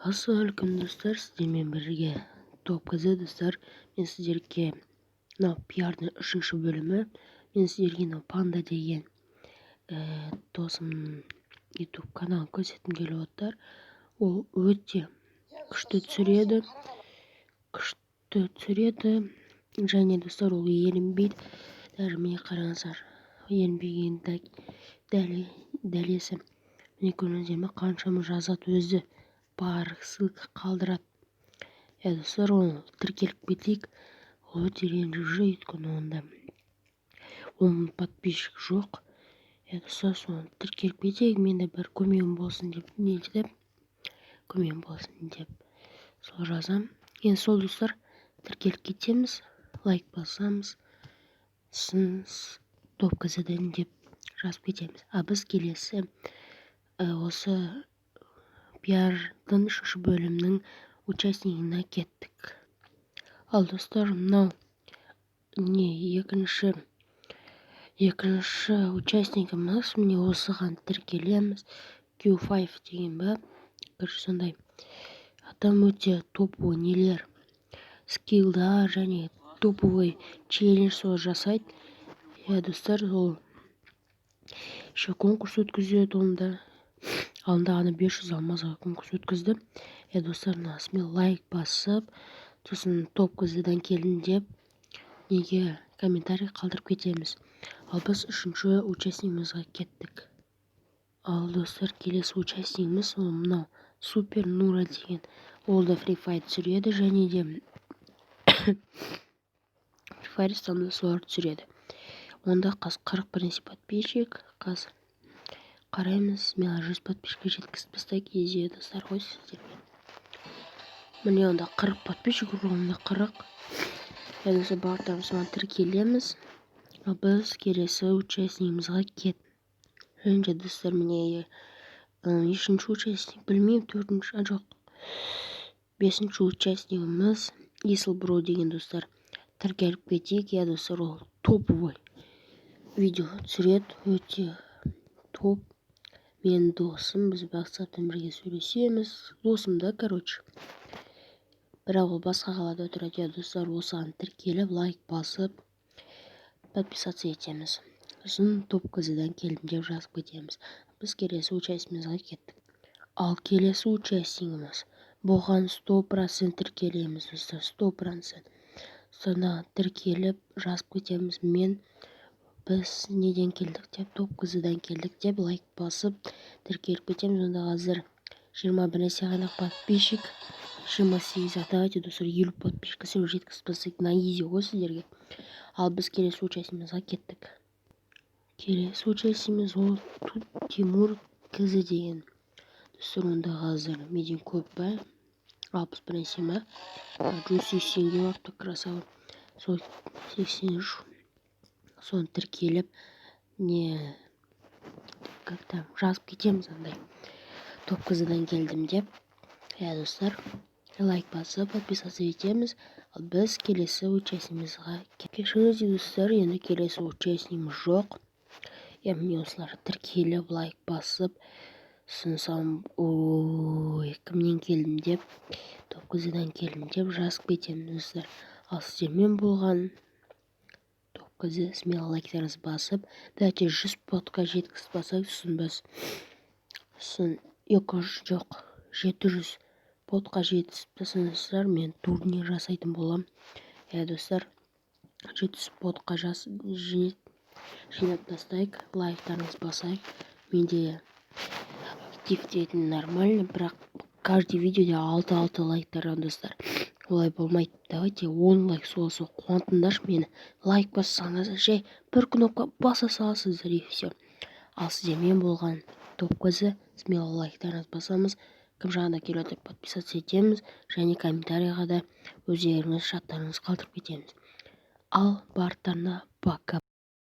Ассалаумағалейкум достар, сіздермен бірге топ кз достар. Мен сіздерге мынау пиардың 3-ші бөлімі. Мен сіздерге мынау панда деген досымның YouTube каналын көрсеткім келіп отыр. Ол өте күшті түсіреді. Және достар, ол ерінбейді. Даже міне қараңыздар, ерінбеген дәлесі. Міне көрдіңіздер ме, қаншама жазады, өзі бар ссылка қалдырады. Достар, оны тіркеліп кетейік. Ол өте ренжіп жүр, өйткені онда 10 подписчик жоқ. Достар, соны тіркеліп кетейік. Мен де бір көмегім болсын деп сол жазам. Енді сол достар, тіркеліп кетеміз, лайк басамыз, топ кз-ден деп жазып кетеміз. Біз келесі осы пиардың 3-ші бөлімнің участнигіне кеттік. Ал достар, мынау екінші участнигіміз. Міне осыған тіркелеміз. Q5 деген ба, сондай адам өте топовый нелер, скиллдар және топовый челлендж сол жасайды. Достар, ол еще конкурс өткізеді. Онда алдағаны 500 алмазға конкурс өткізді. Достар, смело лайк басып, сосын топ кз-ден келдім деп неге комментарий қалдырып кетеміз. Ал біз 3-ші участнигімізге кеттік. Ал достар, келесі участнигіміз ол мынау Супер Нура деген. Ол да Free Fire түсіреді, және де Free Fire стамда солар түсіреді. Онда қазір 41 подписчик. Қазір қараймыз, мен 100 подписчикке жеткізіп тастайық. Езия достар ғой сіздерге. Міне онда 40 подписчик, онда 40. Достар, барлықтарымыз тіркелеміз. Біз келесі участнигімізге кеттік. Және достар, міне 3-ші участник, білмеймін, 4-ші, жоқ, 5-ші участнигіміз Ислбро деген достар. Тіркеліп кетейік. Достар, ол топовый видео түсіреді, өте топ. Менің досым, біз WhatsApp-тан бірге сөйлесеміз. Досым да, короче. Бірақ ол басқа қалада тұрады. Достар, осыған тіркеліп, лайк басып, подписаться етеміз. Сосын топ кз-ден келдім деп жазып кетеміз. Біз келесі участнигімізге кеттік. Ал келесі участнигіміз бұған 100% тіркелеміз, достар, 100%. Соны тіркеліп жазып кетеміз. Біз неден келдік деп, топ кз-ден келдік деп лайк басып тіркеліп кетеміз. Онда қазір 21 ғана подписчик, 28. Давайте, достар, 50 подписчикке жеткізіп тастайық. На изи ғой сіздерге. Ал біз келесі участнигімізге кеттік. Келесі участнигіміз ол Тимур кз деген. Достар, онда қазір меден көп ба, 61 ба, жүз 80-ге барыпты, красава. Сол 80 соны тіркеліп, жазып кетеміз андай. Топ кз-ден келдім деп. Достар, лайк басып, подписаться етеміз. Ал біз келесі участнигімізге кешіріңіз достар, енді келесі участнигіміз жоқ. Мен осылар тіркеліп, лайк басып, сынсам, кімнен келдім деп, топ кз-ден келдім деп жазып кетеміз достар. Ал сіздермен болған топ кз, смело лайктарыңызды басып, дәте 100 подқа жеткізіп басайық. Сосын 700 подқа жеткізіп тастаңыздар, мен турнир жасайтын болам. Достар, 700 подқа жинап тастайық, лайктарыңызды басайық. Менде активтетін нормально, бірақ каждый видеоде 6 лайктар, достар. Олай болмайды. Давайте 10 лайк соласы қуантыңдаршы мені. Лайк бассаңыз, жай бір кнопка баса саласыздар и все. Ал сіздермен болған топ кз, смело лайктарыңызды басамыз. Кім жағында келіп отыр, подписаться етеміз. Және комментарийға да өздеріңіз шаттарыңызды қалдырып кетеміз. Ал барлықтарына пока.